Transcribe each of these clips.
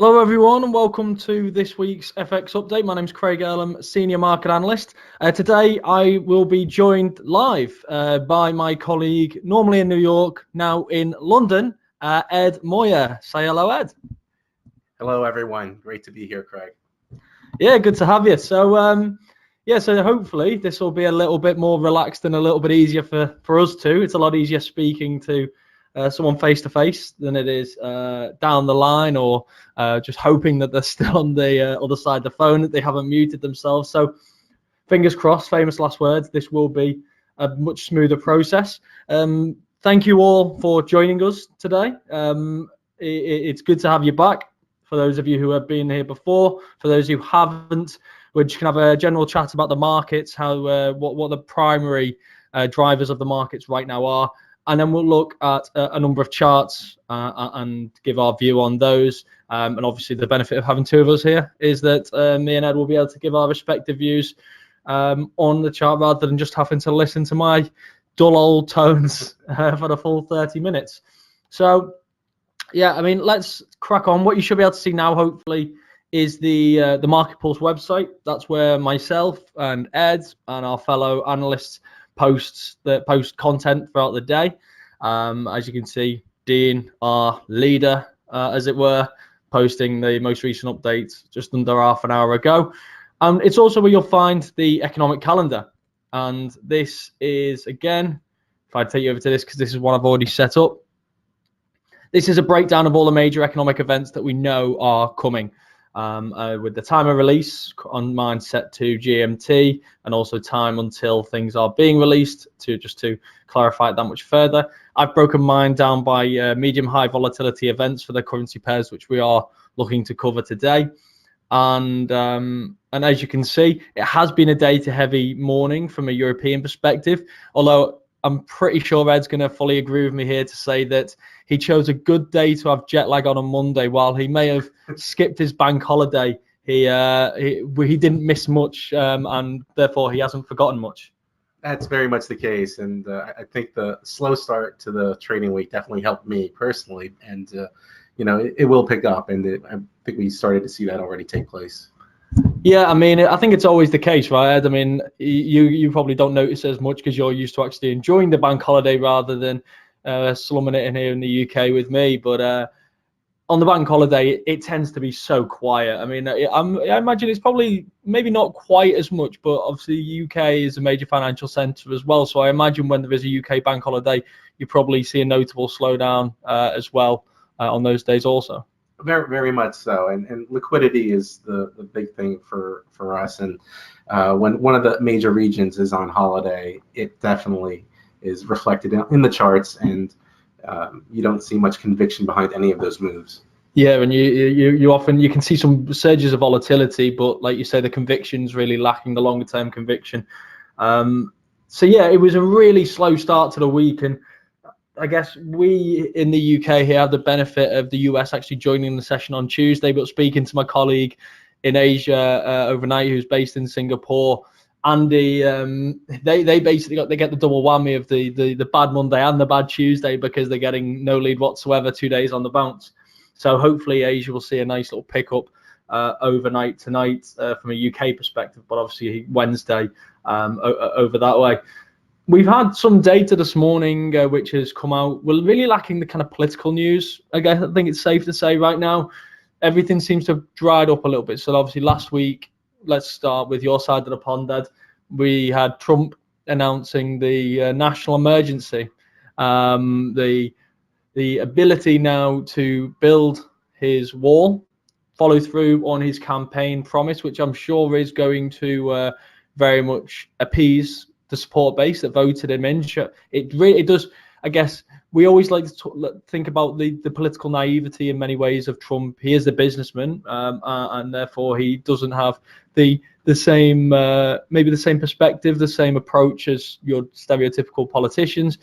Hello everyone and welcome to this week's FX update. My name's Craig Erlam, Senior Market Analyst. Today I will be joined live by my colleague, normally in New York, now in London, Ed Moya. Say hello, Ed. Hello everyone, great to be here, Craig. Yeah, good to have you. So so hopefully this will be a little bit more relaxed and a little bit easier for us too. It's a lot easier speaking to someone face to face than it is down the line, or just hoping that they're still on the other side of the phone, that they haven't muted themselves. So fingers crossed, famous last words, this will be a much smoother process. Thank you all for joining us today. It's good to have you back. For those of you who have been here before, for those who haven't, we're just going to have a general chat about the markets, how what the primary drivers of the markets right now are. And then we'll look at a number of charts and give our view on those. And obviously the benefit of having two of us here is that me and Ed will be able to give our respective views on the chart rather than just having to listen to my dull old tones for the full 30 minutes. So, yeah, I mean, let's crack on. What you should be able to see now, hopefully, is the MarketPulse website. That's where myself and Ed and our fellow analysts post content throughout the day. As you can see, Dean, our leader, as it were, posting the most recent updates just under half an hour ago. It's also where you'll find the economic calendar. And this is, again, if I take you over to this, because this is one I've already set up. This is a breakdown of all the major economic events that we know are coming. With the time of release on mine set to GMT, and also time until things are being released, to clarify it that much further. I've broken mine down by medium high volatility events for the currency pairs, which we are looking to cover today. And as you can see, it has been a data heavy morning from a European perspective, although I'm pretty sure Ed's going to fully agree with me here to say that he chose a good day to have jet lag on a Monday. While he may have skipped his bank holiday, he didn't miss much, and therefore he hasn't forgotten much. That's very much the case, and I think the slow start to the trading week definitely helped me personally, and it will pick up, and I think we started to see that already take place. Yeah, I mean, I think it's always the case, right, Ed? I mean, you probably don't notice as much because you're used to actually enjoying the bank holiday rather than slumming it in here in the UK with me. But on the bank holiday, it tends to be so quiet. I mean, I imagine it's probably maybe not quite as much, but obviously the UK is a major financial centre as well. So I imagine when there is a UK bank holiday, you probably see a notable slowdown as well on those days also. Very, very much so, and liquidity is the big thing for us. And when one of the major regions is on holiday, it definitely is reflected in the charts, and you don't see much conviction behind any of those moves. Yeah, and you often can see some surges of volatility, but like you say, the conviction's really lacking, the longer term conviction. So yeah, it was a really slow start to the week, and I guess we in the UK here have the benefit of the US actually joining the session on Tuesday. But speaking to my colleague in Asia overnight, who's based in Singapore, Andy, they basically get the double whammy of the bad Monday and the bad Tuesday, because they're getting no lead whatsoever, 2 days on the bounce. So hopefully Asia will see a nice little pickup overnight tonight from a UK perspective, but obviously Wednesday over that way. We've had some data this morning which has come out. We're really lacking the kind of political news. I guess I think it's safe to say right now everything seems to have dried up a little bit. So obviously last week, let's start with your side of the pond, Ed. We had Trump announcing the national emergency, the ability now to build his wall, follow through on his campaign promise, which I'm sure is going to very much appease the support base that voted him in. It does. I guess we always like to think about the political naivety in many ways of Trump. He is a businessman, and therefore he doesn't have the same maybe the same perspective, the same approach as your stereotypical politicians.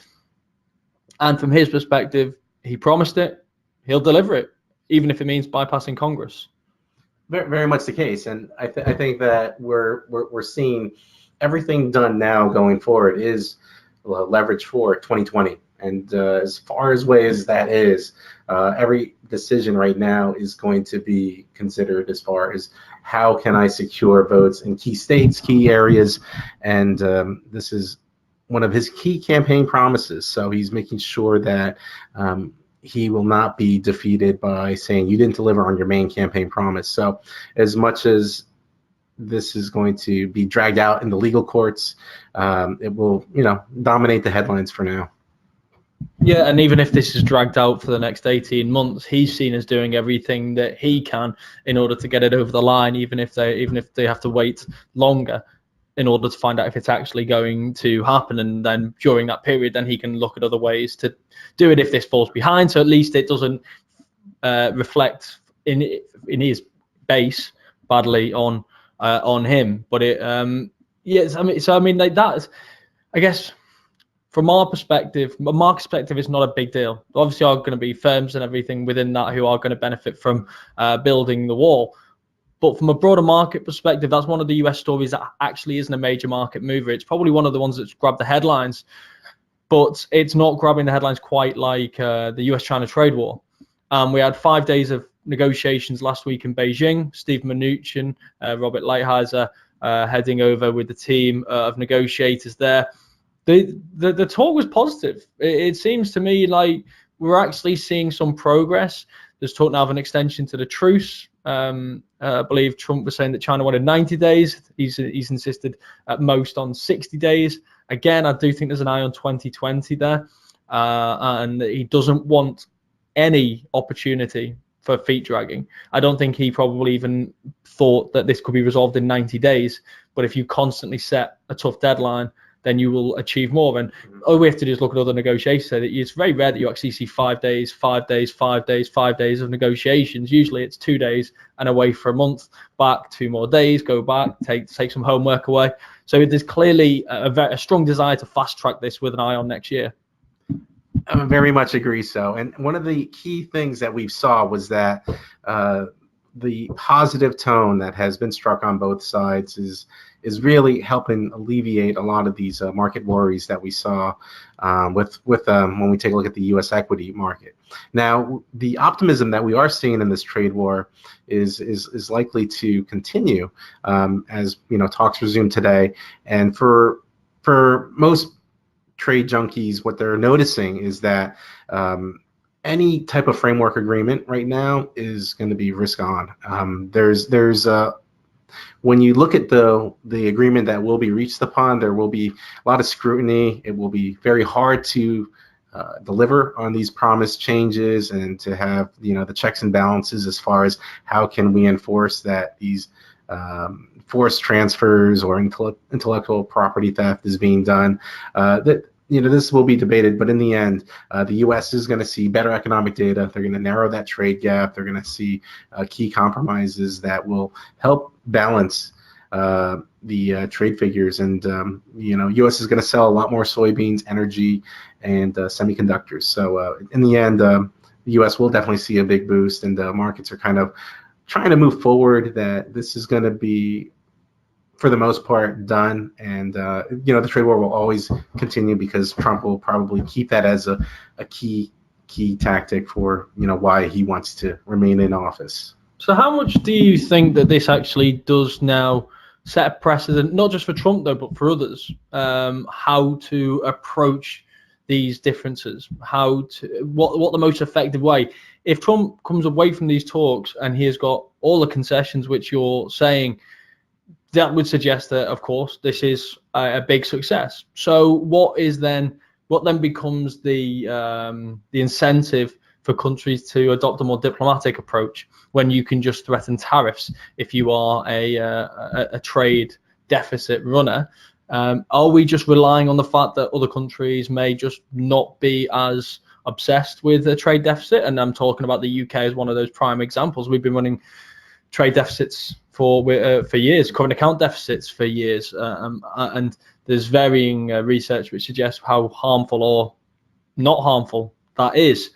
And from his perspective, he promised it, he'll deliver it, even if it means bypassing Congress. Very, very much the case, and I think that we're seeing everything done now going forward is leverage for 2020. And as far away as that is, every decision right now is going to be considered as far as how can I secure votes in key states, key areas, and this is one of his key campaign promises. So he's making sure that he will not be defeated by saying you didn't deliver on your main campaign promise. So as much as this is going to be dragged out in the legal courts, it will, dominate the headlines for now. Yeah, and even if this is dragged out for the next 18 months, he's seen as doing everything that he can in order to get it over the line, even if they have to wait longer in order to find out if it's actually going to happen. And then during that period, then he can look at other ways to do it if this falls behind. So at least it doesn't reflect in his base badly on him. But it, yes, I mean, like that. I guess from our perspective, it's not a big deal. Obviously, are going to be firms and everything within that who are going to benefit from building the wall. But from a broader market perspective, that's one of the US stories that actually isn't a major market mover. It's probably one of the ones that's grabbed the headlines, but it's not grabbing the headlines quite like the US-China trade war. We had 5 days of negotiations last week in Beijing. Steve Mnuchin, Robert Lighthizer heading over with the team of negotiators there. The talk was positive. It seems to me like we're actually seeing some progress. There's talk now of an extension to the truce. I believe Trump was saying that China wanted 90 days. He's insisted at most on 60 days. Again, I do think there's an eye on 2020 there. And he doesn't want any opportunity for feet dragging. I don't think he probably even thought that this could be resolved in 90 days. But if you constantly set a tough deadline, then you will achieve more. And all we have to do is look at other negotiations. So that it's very rare that you actually see 5 days, 5 days, 5 days, 5 days of negotiations. Usually it's 2 days and away for a month, back 2 more days, go back, take some homework away. So there's clearly a strong desire to fast track this with an eye on next year. I very much agree so. And one of the key things that we saw was that the positive tone that has been struck on both sides is really helping alleviate a lot of these market worries that we saw with when we take a look at the U.S. equity market. Now, the optimism that we are seeing in this trade war is likely to continue as talks resume today. And for most trade junkies, what they're noticing is that any type of framework agreement right now is going to be risk on. There's when you look at the agreement that will be reached upon, there will be a lot of scrutiny. It will be very hard to deliver on these promised changes and to have the checks and balances as far as how can we enforce that these forced transfers or intellectual property theft is being done. This will be debated, but in the end, the U.S. is going to see better economic data. They're going to narrow that trade gap. They're going to see key compromises that will help balance the trade figures. And U.S. is going to sell a lot more soybeans, energy, and semiconductors. So in the end, the U.S. will definitely see a big boost, and the markets are kind of trying to move forward that this is going to be, for the most part, done. And the trade war will always continue because Trump will probably keep that as a key tactic for why he wants to remain in office. So how much do you think that this actually does now set a precedent, not just for Trump though, but for others, how to approach these differences, what the most effective way? If Trump comes away from these talks and he has got all the concessions which you're saying, that would suggest that, of course, this is a big success. So what then becomes the incentive for countries to adopt a more diplomatic approach when you can just threaten tariffs if you are a trade deficit runner? Are we just relying on the fact that other countries may just not be as obsessed with a trade deficit? And I'm talking about the UK as one of those prime examples. We've been running trade deficits for years, current account deficits for years, and there's varying research which suggests how harmful or not harmful that is.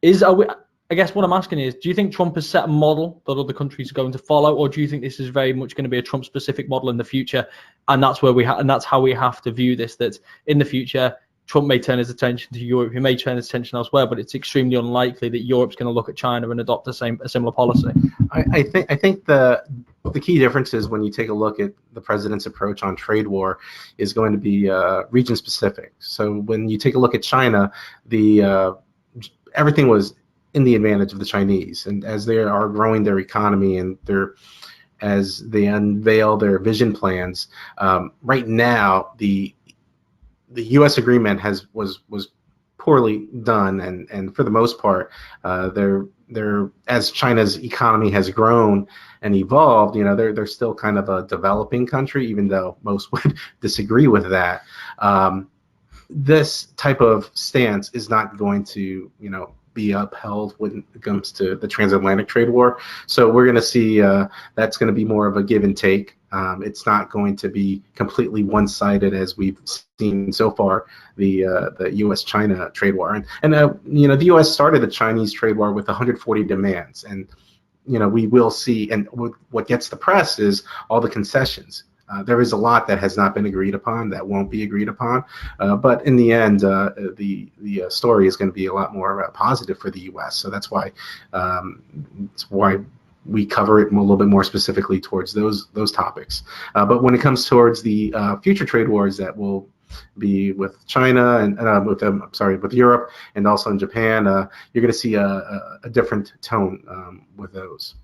I guess what I'm asking is, do you think Trump has set a model that other countries are going to follow, or do you think this is very much going to be a Trump-specific model in the future, and that's where and that's how we have to view this? That in the future, Trump may turn his attention to Europe, he may turn his attention elsewhere, but it's extremely unlikely that Europe's going to look at China and adopt a similar policy. I think the key difference is when you take a look at the president's approach on trade war is going to be region specific. So when you take a look at China, everything was in the advantage of the Chinese, and as they are growing their economy and as they unveil their vision plans, right now the U.S. agreement was poorly done, and for the most part, as China's economy has grown and evolved, they're still kind of a developing country, even though most would disagree with that. This type of stance is not going to, be upheld when it comes to the transatlantic trade war. So we're going to see that's going to be more of a give and take. It's not going to be completely one-sided as we've seen so far, the U.S.-China trade war. And the U.S. started the Chinese trade war with 140 demands, and we will see. And what gets the press is all the concessions. There is a lot that has not been agreed upon, that won't be agreed upon, but in the end, the story is going to be a lot more positive for the U.S. So that's why we cover it a little bit more specifically towards those topics. But when it comes towards the future trade wars that will be with China and with Europe and also in Japan, you're going to see a different tone with those.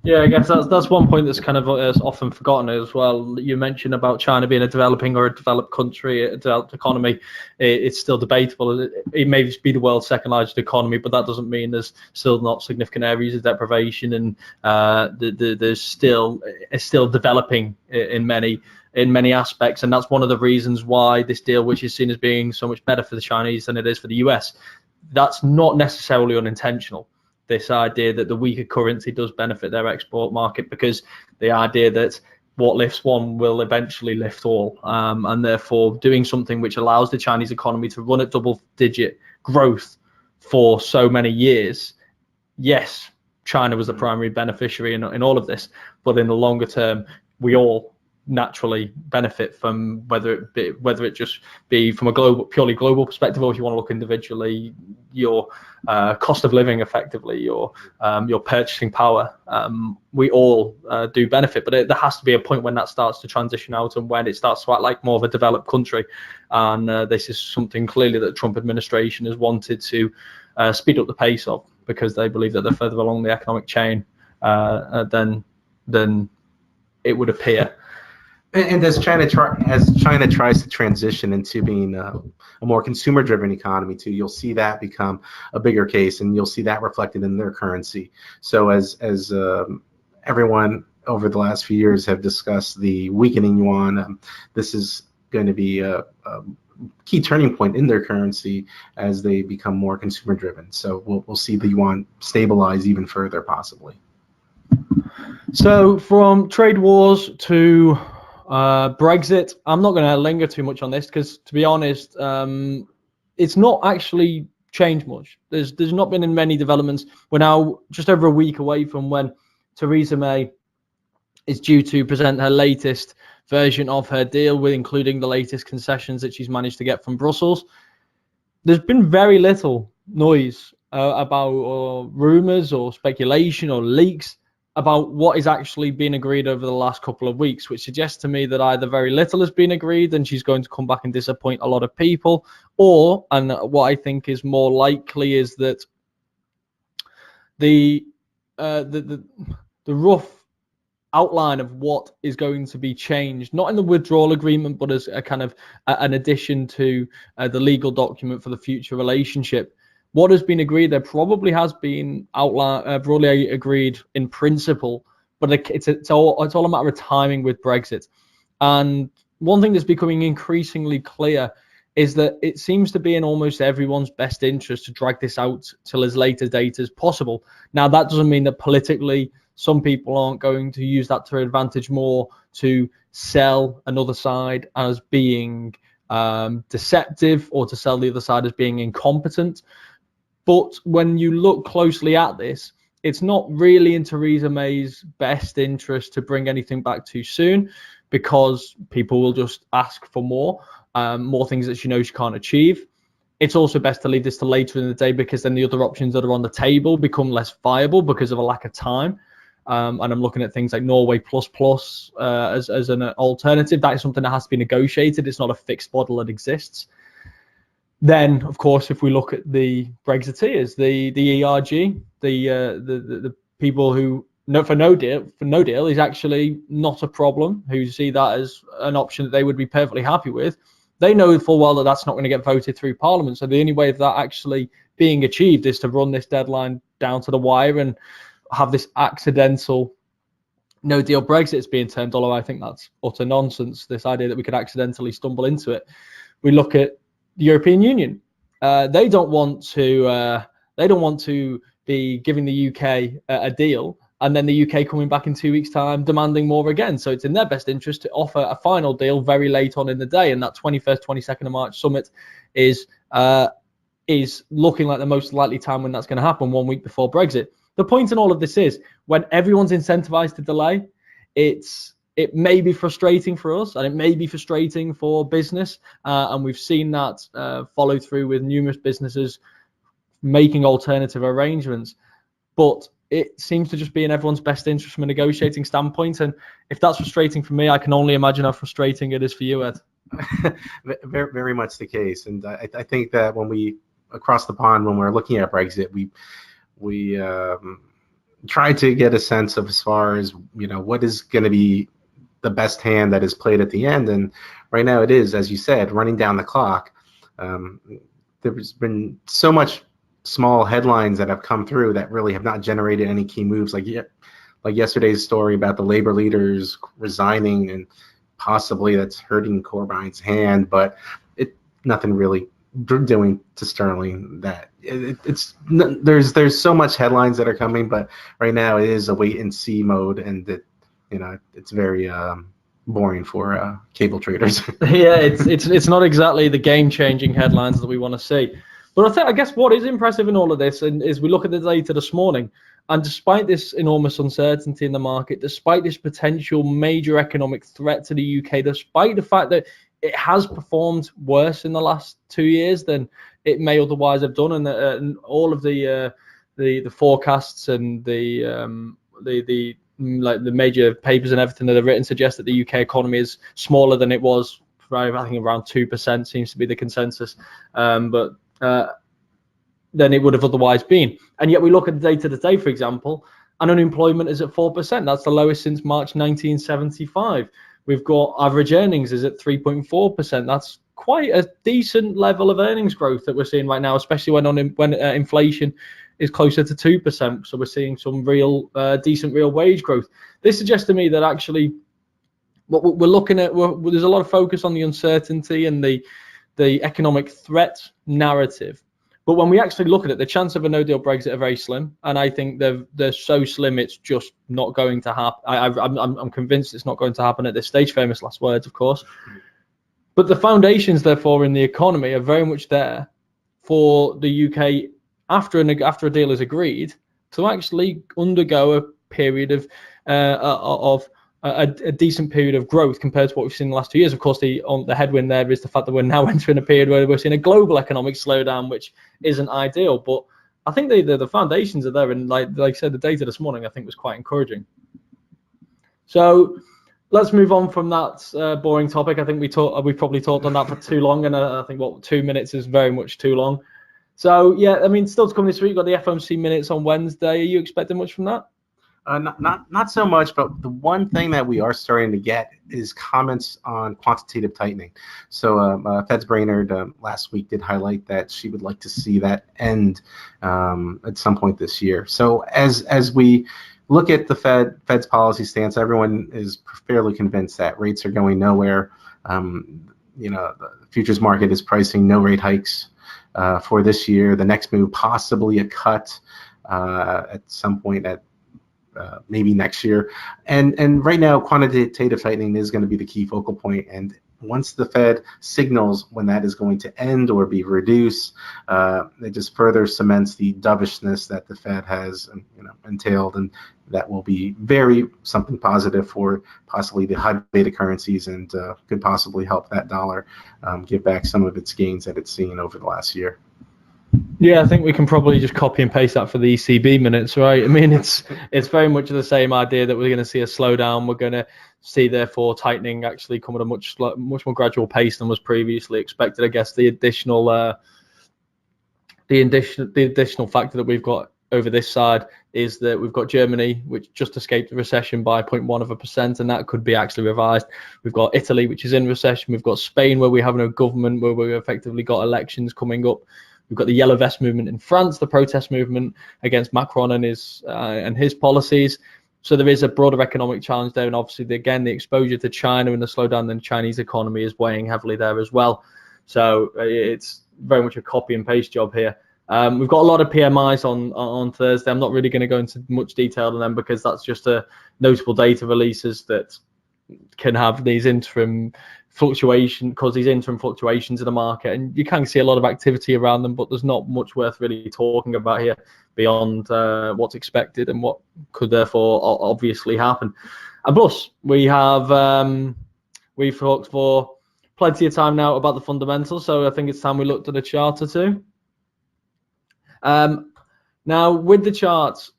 Yeah, I guess that's one point that's kind of often forgotten as well. You mentioned about China being a developing or a developed country, a developed economy. It's still debatable. It may be the world's second largest economy, but that doesn't mean there's still not significant areas of deprivation, and it's still developing in many aspects. And that's one of the reasons why this deal, which is seen as being so much better for the Chinese than it is for the US, that's not necessarily unintentional. This idea that the weaker currency does benefit their export market, because the idea that what lifts one will eventually lift all, and therefore doing something which allows the Chinese economy to run at double-digit growth for so many years. Yes, China was the primary beneficiary in all of this, but in the longer term, we all naturally benefit from whether it just be from a purely global perspective, or if you want to look individually, your cost of living, effectively your purchasing power. We all do benefit, but there has to be a point when that starts to transition out, and when it starts to act like more of a developed country. And this is something clearly that the Trump administration has wanted to speed up the pace of, because they believe that they're further along the economic chain than it would appear. And as China tries to transition into being a more consumer-driven economy too, you'll see that become a bigger case, and you'll see that reflected in their currency. So as everyone over the last few years have discussed the weakening yuan, this is going to be a key turning point in their currency as they become more consumer-driven. So we'll see the yuan stabilize even further, possibly. So from trade wars to Brexit, I'm not going to linger too much on this, because to be honest, it's not actually changed much. There's not been many developments. We're now just over a week away from when Theresa May is due to present her latest version of her deal, with including the latest concessions that she's managed to get from Brussels. There's been very little noise about rumors or speculation or leaks about what is actually being agreed over the last couple of weeks, which suggests to me that either very little has been agreed and she's going to come back and disappoint a lot of people, or, and what I think is more likely, is that the rough outline of what is going to be changed, not in the withdrawal agreement, but as a kind of an addition to the legal document for the future relationship. What has been agreed there probably has been broadly agreed in principle, but it's all a matter of timing with Brexit. And one thing that's becoming increasingly clear is that it seems to be in almost everyone's best interest to drag this out till as late a date as possible. Now, that doesn't mean that politically some people aren't going to use that to advantage more to sell another side as being deceptive, or to sell the other side as being incompetent. But when you look closely at this, it's not really in Theresa May's best interest to bring anything back too soon, because people will just ask for more. more things that she knows she can't achieve. It's also best to leave this to later in the day, because then the other options that are on the table become less viable because of a lack of time. And I'm looking at things like Norway as an alternative. That is something that has to be negotiated. It's not a fixed model that exists. Then, of course, if we look at the Brexiteers, the ERG, the people who for no deal is actually not a problem, who see that as an option that they would be perfectly happy with. They know full well that that's not going to get voted through Parliament. So the only way of that actually being achieved is to run this deadline down to the wire and have this accidental no deal Brexit is being termed, although I think that's utter nonsense, this idea that we could accidentally stumble into it. We look at the European Union. They don't want to be giving the UK a deal, and then the UK coming back in 2 weeks' time demanding more again. So it's in their best interest to offer a final deal very late on in the day, and that 21st, 22nd of March summit is looking like the most likely time when that's going to happen, 1 week before Brexit. The point in all of this is, when everyone's incentivized to delay, it may be frustrating for us, and it may be frustrating for business, and we've seen that follow through with numerous businesses making alternative arrangements. But it seems to just be in everyone's best interest from a negotiating standpoint. And if that's frustrating for me, I can only imagine how frustrating it is for you, Ed. Very, very much the case. And I think that when we, across the pond, when we're looking at Brexit, we try to get a sense of, as far as, what is going to be the best hand that is played at the end. And right now it is, as you said, running down the clock. There's been so much small headlines that have come through that really have not generated any key moves, like yesterday's story about the labor leaders resigning, and possibly that's hurting Corbyne's hand, but nothing really doing to sterling that. There's so much headlines that are coming, but right now it is a wait and see mode, and it's very boring for cable traders. Yeah, it's not exactly the game-changing headlines that we want to see. But I guess what is impressive in all of this is we look at the data this morning, and despite this enormous uncertainty in the market, despite this potential major economic threat to the UK, despite the fact that it has performed worse in the last 2 years than it may otherwise have done, and all of the forecasts and the major papers and everything that are written suggest that the UK economy is smaller than it was. I think around 2% seems to be the consensus, than it would have otherwise been. And yet we look at the data today, for example, and unemployment is at 4%. That's the lowest since March 1975. We've got average earnings is at 3.4%. That's quite a decent level of earnings growth that we're seeing right now, especially when inflation is closer to 2%. So we're seeing some real decent real wage growth. This suggests to me that actually what we're looking at, there's a lot of focus on the uncertainty and the economic threat narrative. But when we actually look at it, the chance of a no-deal Brexit are very slim, and I think they're so slim it's just not going to happen. I'm convinced it's not going to happen at this stage. Famous last words, of course. But the foundations, therefore, in the economy are very much there for the UK after a deal is agreed to actually undergo a period of a decent period of growth compared to what we've seen in the last 2 years. Of course, the headwind there is the fact that we're now entering a period where we're seeing a global economic slowdown, which isn't ideal. But I think the foundations are there, and like I said, the data this morning I think was quite encouraging. So let's move on from that boring topic. I think we probably talked on that for too long, and I think 2 minutes is very much too long. So yeah, I mean, still to come this week, we've got the FOMC minutes on Wednesday. Are you expecting much from that? Not so much, but the one thing that we are starting to get is comments on quantitative tightening. So Fed's Brainerd last week did highlight that she would like to see that end at some point this year. So as we look at the Fed's policy stance, everyone is fairly convinced that rates are going nowhere. The futures market is pricing no rate hikes for this year. The next move, possibly a cut at some point at maybe next year, and right now quantitative tightening is going to be the key focal point. And once the Fed signals when that is going to end or be reduced, it just further cements the dovishness that the Fed has, entailed, and that will be something positive for possibly the high beta currencies, and could possibly help that dollar get back some of its gains that it's seen over the last year. Yeah, I think we can probably just copy and paste that for the ECB minutes, right? I mean, it's very much the same idea that we're going to see a slowdown. We're going to see, therefore, tightening actually come at a much more gradual pace than was previously expected. I guess the additional factor that we've got over this side is that we've got Germany, which just escaped the recession by 0.1%, and that could be actually revised. We've got Italy, which is in recession. We've got Spain, where we have no government, where we've effectively got elections coming up. We've got the Yellow Vest movement in France, the protest movement against Macron and his policies. So there is a broader economic challenge there, and obviously, again, the exposure to China and the slowdown in the Chinese economy is weighing heavily there as well. So it's very much a copy and paste job here. We've got a lot of PMIs on Thursday. I'm not really going to go into much detail on them because that's just a notable data releases that can have these interim fluctuations in the market, and you can see a lot of activity around them, but there's not much worth really talking about here beyond what's expected and what could therefore obviously happen. And plus, we've talked for plenty of time now about the fundamentals, so I think it's time we looked at a chart or two. Now, with the charts,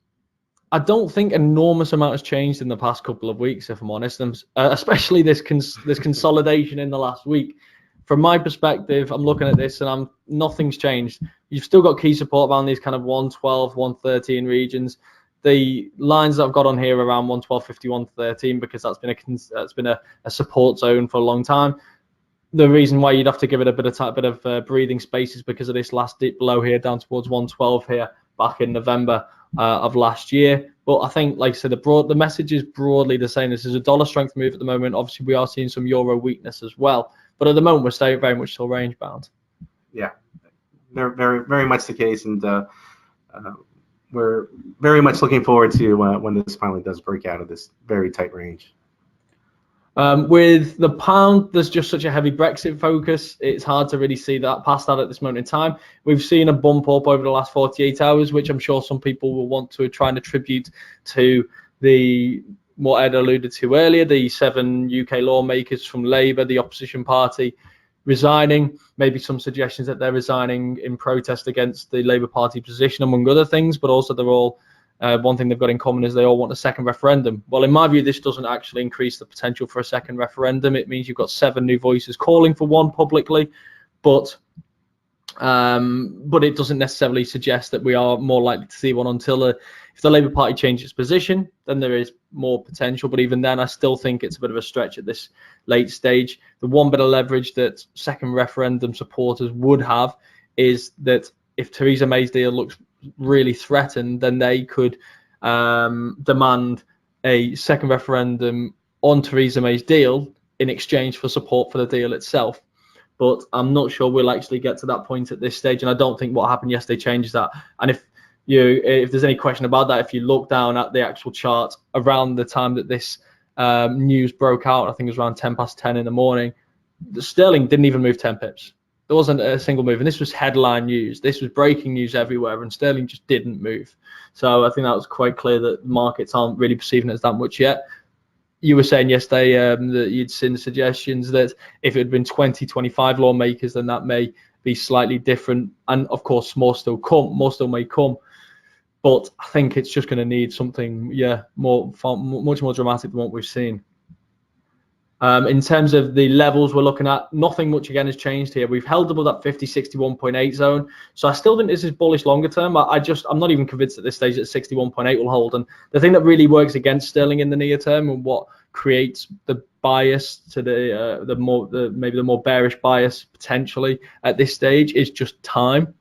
I don't think enormous amount has changed in the past couple of weeks, if I'm honest, especially this consolidation in the last week. From my perspective, I'm looking at this and nothing's changed. You've still got key support around these kind of 112, 113 regions. The lines that I've got on here around 112.50, 113, because that's been a support zone for a long time. The reason why you'd have to give it a bit of breathing space is because of this last dip below here, down towards 112 here back in November of last year. But I think, like I said, the message is broadly the same. This is a dollar strength move at the moment. Obviously, we are seeing some euro weakness as well. But at the moment, we're staying very much still range bound. Yeah, very, very much the case. And we're very much looking forward to when this finally does break out of this very tight range. With the pound, there's just such a heavy Brexit focus. It's hard to really see that past that at this moment in time. We've seen a bump up over the last 48 hours, which I'm sure some people will want to try and attribute to what Ed alluded to earlier, the 7 UK lawmakers from Labour, the opposition party, resigning. Maybe some suggestions that they're resigning in protest against the Labour Party position, among other things, but also they're all one thing they've got in common is they all want a second referendum. Well, in my view, this doesn't actually increase the potential for a second referendum. It means you've got 7 new voices calling for one publicly, but it doesn't necessarily suggest that we are more likely to see one until if the Labour Party changes its position, then there is more potential. But even then, I still think it's a bit of a stretch at this late stage. The one bit of leverage that second referendum supporters would have is that if Theresa May's deal looks really threatened, then they could demand a second referendum on Theresa May's deal in exchange for support for the deal itself. But I'm not sure we'll actually get to that point at this stage, and I don't think what happened yesterday changes that. And if there's any question about that, if you look down at the actual chart around the time that this news broke out, I think it was around 10:10 in the morning, the sterling didn't even move 10 pips. There wasn't a single move, and this was headline news. This was breaking news everywhere, and sterling just didn't move. So I think that was quite clear that markets aren't really perceiving it as that much yet. You were saying yesterday that you'd seen suggestions that if it had been 25 lawmakers, then that may be slightly different. And of course, more still may come. But I think it's just going to need something, much more dramatic than what we've seen. In terms of the levels we're looking at, nothing much again has changed here. We've held above that 50-61.8 zone. So I still think this is bullish longer term. I'm not even convinced at this stage that 61.8 will hold. And the thing that really works against sterling in the near term, and what creates the bias to maybe the more bearish bias potentially at this stage, is just time.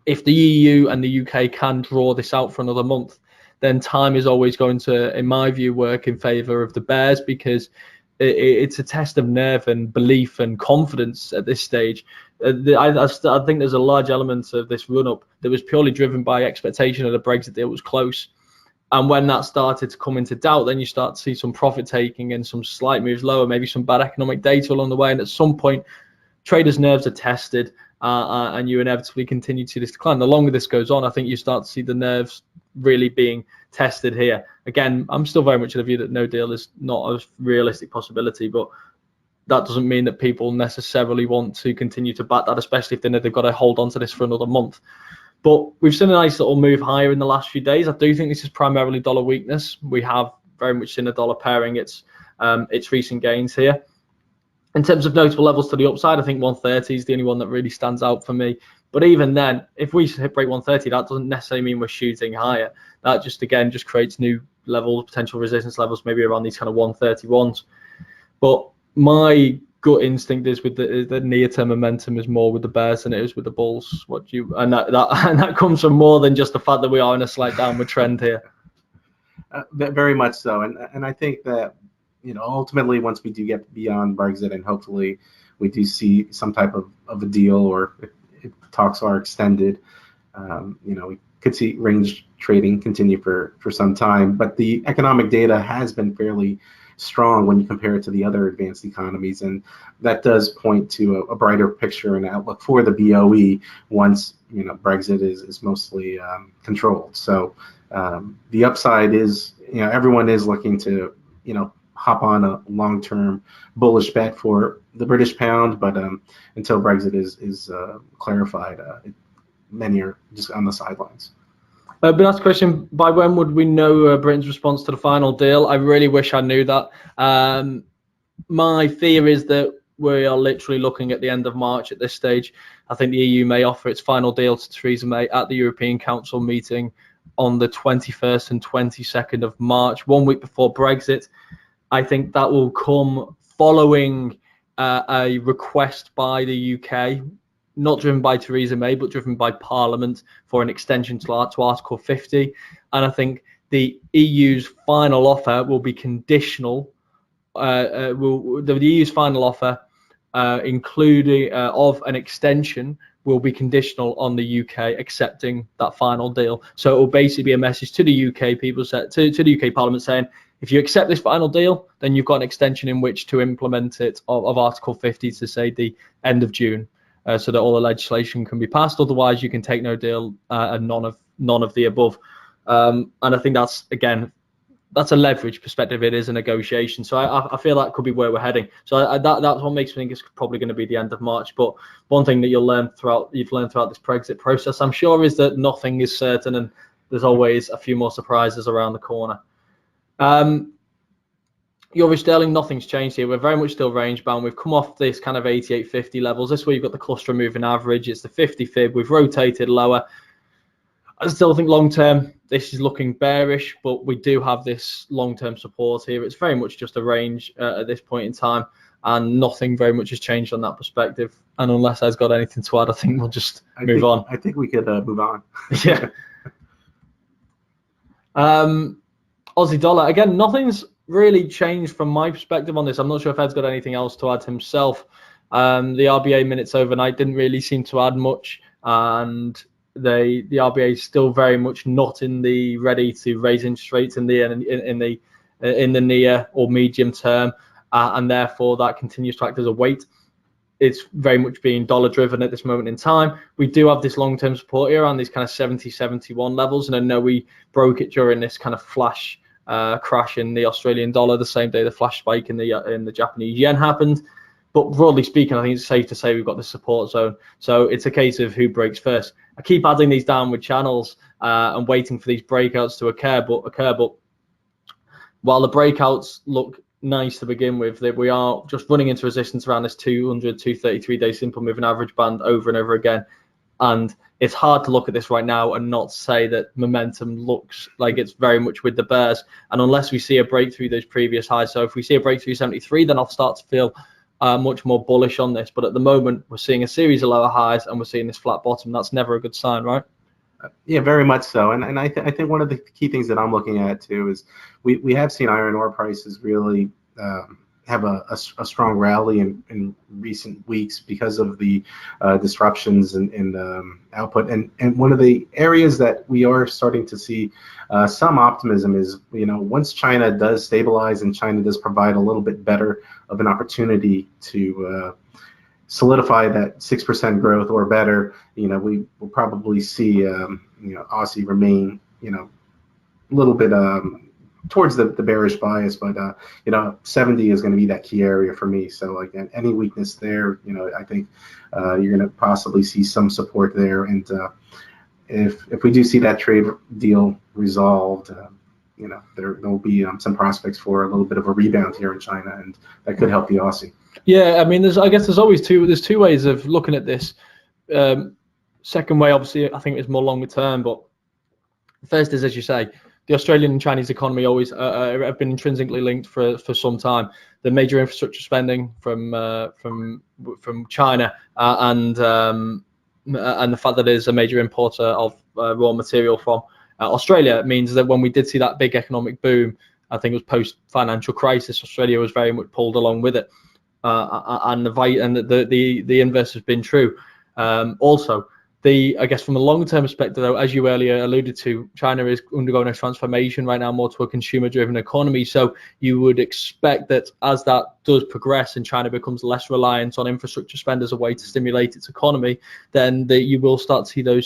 If the EU and the UK can draw this out for another month, then time is always going to, in my view, work in favor of the bears, because it's a test of nerve and belief and confidence at this stage. I think there's a large element of this run-up that was purely driven by expectation that the Brexit deal was close. And when that started to come into doubt, then you start to see some profit taking and some slight moves lower, maybe some bad economic data along the way. And at some point, traders' nerves are tested, and you inevitably continue to see this decline. The longer this goes on, I think you start to see the nerves really being tested here. Again, I'm still very much of the view that no deal is not a realistic possibility, but that doesn't mean that people necessarily want to continue to back that, especially if they know they've got to hold on to this for another month. But we've seen a nice little move higher in the last few days. I do think this is primarily dollar weakness. We have very much seen the dollar pairing its recent gains here. In terms of notable levels to the upside, I think 130 is the only one that really stands out for me. But even then, if we hit break 130, that doesn't necessarily mean we're shooting higher. That just, again, just creates new levels, potential resistance levels, maybe around these kind of 131s. But my gut instinct is with the near-term momentum is more with the bears than it is with the bulls. And that comes from more than just the fact that we are in a slight downward trend here. Very much so, and I think that, you know, ultimately once we do get beyond Brexit and hopefully we do see some type of a deal, or if talks are extended, you know, we could see range trading continue for some time. But the economic data has been fairly strong when you compare it to the other advanced economies, and that does point to a brighter picture and outlook for the BOE once, you know, Brexit is mostly controlled. So the upside is, you know, everyone is looking to, you know, hop on a long-term bullish bet for the British pound, but until Brexit is clarified, many are just on the sidelines. Been asked a question, by when would we know Britain's response to the final deal? I really wish I knew that. My fear is that we are literally looking at the end of March at this stage. I think the EU may offer its final deal to Theresa May at the European Council meeting on the 21st and 22nd of March, 1 week before Brexit. I think that will come following a request by the UK, not driven by Theresa May, but driven by Parliament for an extension to Article 50. And I think the EU's final offer will be conditional. The EU's final offer, including of an extension, will be conditional on the UK accepting that final deal. So it will basically be a message to the UK people, to the UK Parliament, saying, if you accept this final deal, then you've got an extension in which to implement it of Article 50 to, say, the end of June. So that all the legislation can be passed. Otherwise, you can take no deal and none of the above. And I think that's, again, that's a leverage perspective. It is a negotiation. So I feel that could be where we're heading. So that's what makes me think it's probably going to be the end of March. But one thing that you've learned throughout this Brexit process, I'm sure, is that nothing is certain, and there's always a few more surprises around the corner. Euro sterling, nothing's changed here. We're very much still range bound. We've come off this kind of 88.50 levels. This way you've got the cluster moving average. It's the 50 fib. We've rotated lower. I still think long term this is looking bearish, but we do have this long term support here. It's very much just a range at this point in time, and nothing very much has changed on that perspective. And unless I've got anything to add, I think we'll just move on. I think we could move on. Yeah. Aussie dollar, again, nothing's really changed from my perspective on this. I'm not sure if Ed's got anything else to add himself. The RBA minutes overnight didn't really seem to add much, and the RBA is still very much not in the ready to raise interest rates in the near or medium term, and therefore that continues to act as a weight. It's very much being dollar driven at this moment in time. We do have this long-term support here around these kind of 70, 71 levels, and I know we broke it during this kind of flash crash in the Australian dollar the same day the flash spike in the Japanese yen happened. But broadly speaking, I think it's safe to say we've got the support zone. So it's a case of who breaks first. I keep adding these downward channels and waiting for these breakouts to occur. But while the breakouts look nice to begin with, that we are just running into resistance around this 200, 233-day simple moving average band over and over again. And it's hard to look at this right now and not say that momentum looks like it's very much with the bears. And unless we see a breakthrough those previous highs, so if we see a breakthrough 73, then I'll start to feel much more bullish on this. But at the moment, we're seeing a series of lower highs and we're seeing this flat bottom. That's never a good sign, right? Yeah, very much so. And I think one of the key things that I'm looking at too is we have seen iron ore prices really have a strong rally in recent weeks because of the disruptions in output. And one of the areas that we are starting to see some optimism is, once China does stabilize and China does provide a little bit better of an opportunity to solidify that 6% growth or better, we will probably see Aussie remain a little bit towards the bearish bias, but 70 is going to be that key area for me. So again, any weakness there, I think you're going to possibly see some support there. And if we do see that trade deal resolved, there will be some prospects for a little bit of a rebound here in China, and that could help the Aussie. Yeah, I mean, I guess there's always two ways of looking at this. Second way, obviously, I think is more longer term, but the first is, as you say, the Australian and Chinese economy always have been intrinsically linked for some time. The major infrastructure spending from China and the fact that it is a major importer of raw material from Australia means that when we did see that big economic boom, I think it was post-financial crisis, Australia was very much pulled along with it, and the inverse has been true. Also, I guess from a long-term perspective, though, as you earlier alluded to, China is undergoing a transformation right now more to a consumer-driven economy. So you would expect that as that does progress and China becomes less reliant on infrastructure spend as a way to stimulate its economy, then you will start to see the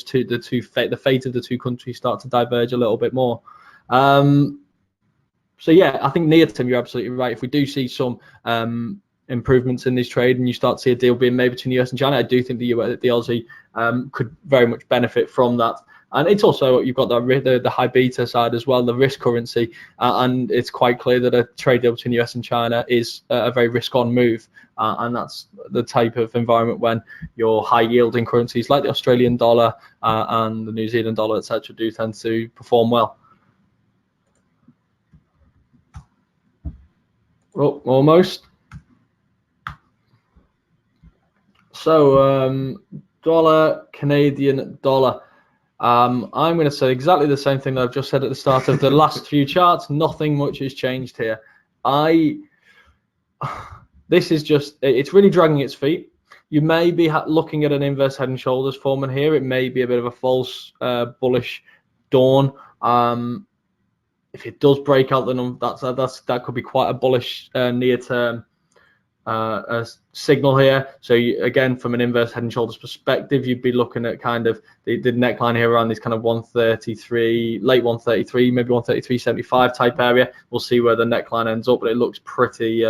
fate of the two countries start to diverge a little bit more. So yeah, I think near term, you're absolutely right. If we do see some improvements in this trade and you start to see a deal being made between the US and China, I do think the Aussie could very much benefit from that. And it's also, you've got the high beta side as well, the risk currency, and it's quite clear that a trade deal between the US and China is a very risk-on move, and that's the type of environment when your high-yielding currencies like the Australian dollar and the New Zealand dollar, etc., do tend to perform well. Oh, almost. So dollar, Canadian dollar. I'm going to say exactly the same thing that I've just said at the start of the last few charts. Nothing much has changed here. This is just, it's really dragging its feet. You may be looking at an inverse head and shoulders forming here. It may be a bit of a false bullish dawn. If it does break out, then that could be quite a bullish near-term signal here. So again, from an inverse head and shoulders perspective, you'd be looking at kind of the neckline here around this kind of 133, late 133, maybe 133.75 type area. We'll see where the neckline ends up, but it looks pretty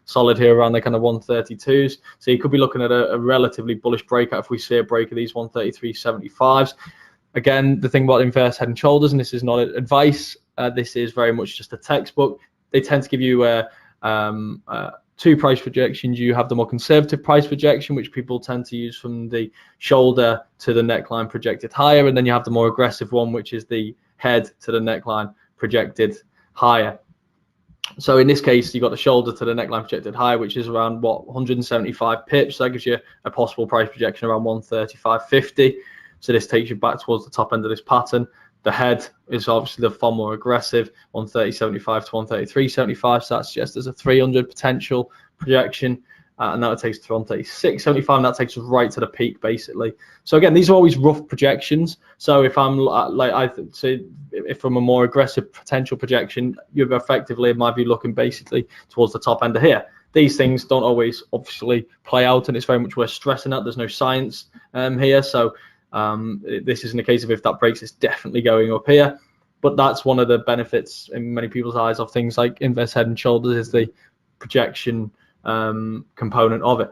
solid here around the kind of 132s. So you could be looking at a relatively bullish breakout if we see a break of these 133.75s. Again, the thing about inverse head and shoulders, and this is not advice, this is very much just a textbook. They tend to give you two price projections. You have the more conservative price projection, which people tend to use from the shoulder to the neckline projected higher, and then you have the more aggressive one, which is the head to the neckline projected higher. So in this case, you got the shoulder to the neckline projected higher, which is around 175 pips. So that gives you a possible price projection around 135.50. So this takes you back towards the top end of this pattern. The head is obviously the far more aggressive, 130.75 to 133.75. So that's just as a 300 potential projection. And that takes us to 136.75. And that takes us right to the peak, basically. So again, these are always rough projections. So if I'm if from a more aggressive potential projection, you're effectively, in my view, looking basically towards the top end of here. These things don't always obviously play out, and it's very much worth stressing that. There's no science here. So this isn't a case of if that breaks, it's definitely going up here. But that's one of the benefits in many people's eyes of things like inverse head and shoulders, is the projection component of it.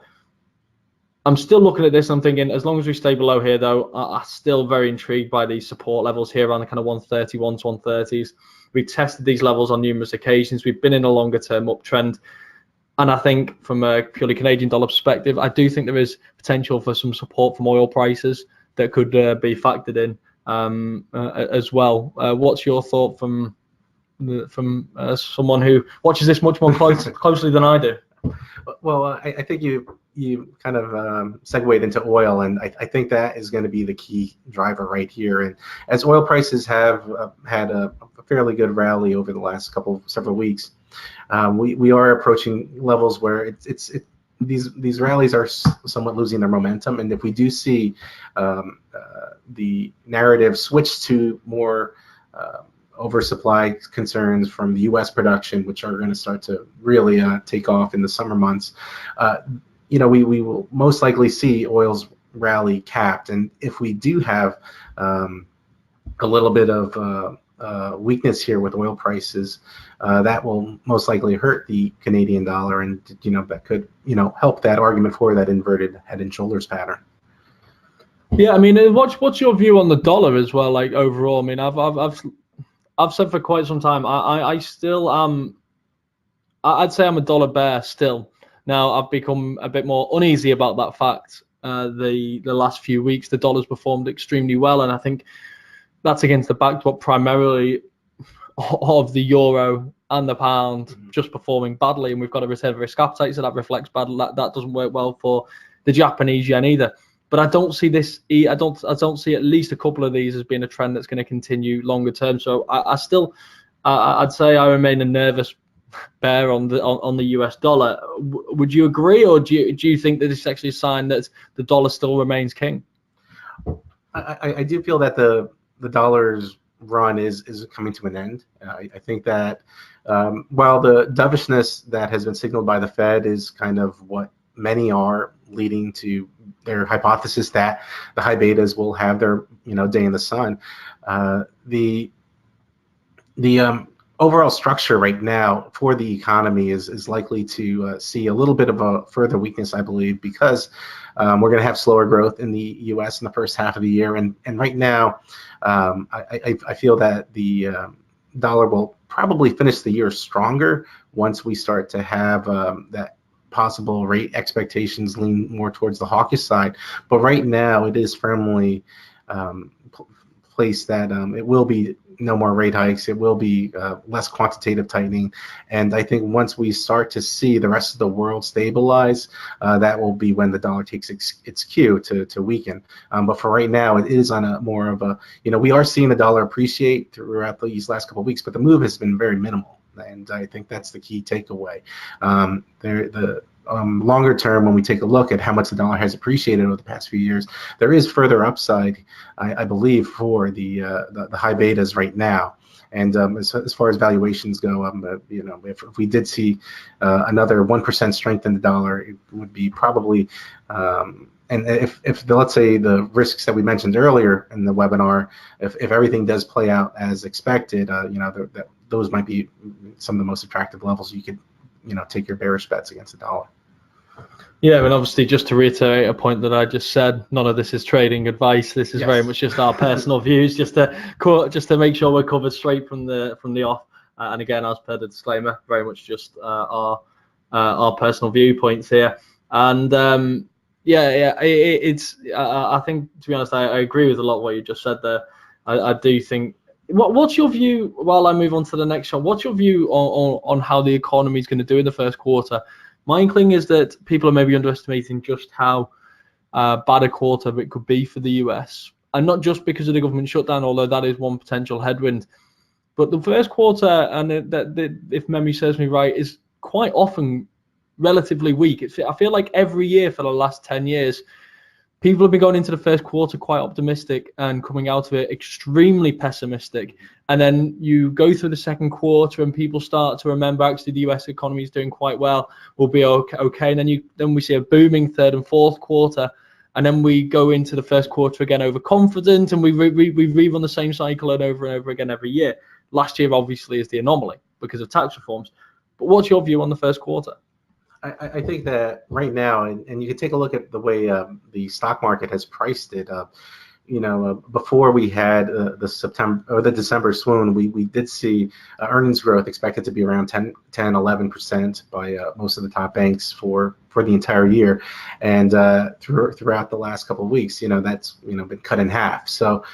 I'm still looking at this. I'm thinking, as long as we stay below here, though, I'm still very intrigued by these support levels here around the kind of 131 to 130s. We've tested these levels on numerous occasions. We've been in a longer term uptrend. And I think from a purely Canadian dollar perspective, I do think there is potential for some support from oil prices that could be factored in as well. What's your thought from someone who watches this much more closely than I do? Well, I think you kind of segued into oil, and I think that is going to be the key driver right here. And as oil prices have had a fairly good rally over the last several weeks, we are approaching levels where these rallies are somewhat losing their momentum, and if we do see the narrative switch to more oversupply concerns from the U.S. production, which are going to start to really take off in the summer months, we will most likely see oil's rally capped. And if we do have a little bit of weakness here with oil prices, that will most likely hurt the Canadian dollar, and that could help that argument for that inverted head and shoulders pattern. Yeah, I mean, what's your view on the dollar as well? Like overall, I mean, I've said for quite some time, I still am. I'd say I'm a dollar bear still. Now I've become a bit more uneasy about that fact. The last few weeks, the dollar's performed extremely well, and I think that's against the backdrop primarily of the euro and the pound just performing badly, and we've got a reserve risk appetite, so that reflects badly. That doesn't work well for the Japanese yen either. But I don't see this. I don't see at least a couple of these as being a trend that's going to continue longer term. So I'd say I remain a nervous bear on the US dollar. Would you agree, or do you think that this is actually a sign that the dollar still remains king? I do feel that the dollar's run is coming to an end. I think that while the dovishness that has been signaled by the Fed is kind of what many are leading to their hypothesis that the high betas will have their day in the sun, the overall structure right now for the economy is likely to see a little bit of a further weakness, I believe, because we're going to have slower growth in the U.S. in the first half of the year, and right now I feel that the dollar will probably finish the year stronger once we start to have that possible rate expectations lean more towards the hawkish side. But right now it is firmly placed that it will be no more rate hikes. It will be less quantitative tightening, and I think once we start to see the rest of the world stabilize, that will be when the dollar takes its cue to weaken. But for right now, it is on a more of a we are seeing the dollar appreciate throughout these last couple of weeks, but the move has been very minimal, and I think that's the key takeaway. Longer term, when we take a look at how much the dollar has appreciated over the past few years, there is further upside, I believe, for the high betas right now. And as far as valuations go, if we did see another 1% strength in the dollar, it would be probably, and if let's say the risks that we mentioned earlier in the webinar, if everything does play out as expected, those might be some of the most attractive levels you could take your bearish bets against the dollar. Yeah, and obviously, just to reiterate a point that I just said, none of this is trading advice. This is very much just our personal views, just to make sure we're covered straight from the off. And again, as per the disclaimer, very much just our personal viewpoints here. And I think, to be honest, I agree with a lot of what you just said there. I do think. What's your view, while I move on to the next shot, what's your view on how the economy is going to do in the first quarter? My inkling is that people are maybe underestimating just how bad a quarter it could be for the US. And not just because of the government shutdown, although that is one potential headwind. But the first quarter, and if memory serves me right, is quite often relatively weak. I feel like every year for the last 10 years, people have been going into the first quarter quite optimistic and coming out of it extremely pessimistic. And then you go through the second quarter and people start to remember actually the US economy is doing quite well, we'll be okay. And then we see a booming third and fourth quarter. And then we go into the first quarter again overconfident, and we rerun the same cycle over and over again every year. Last year obviously is the anomaly because of tax reforms. But what's your view on the first quarter? I think that right now, and you can take a look at the way the stock market has priced it. Before we had the September or the December swoon, we did see earnings growth expected to be around 11% by most of the top banks for the entire year, and throughout the last couple of weeks, that's been cut in half. So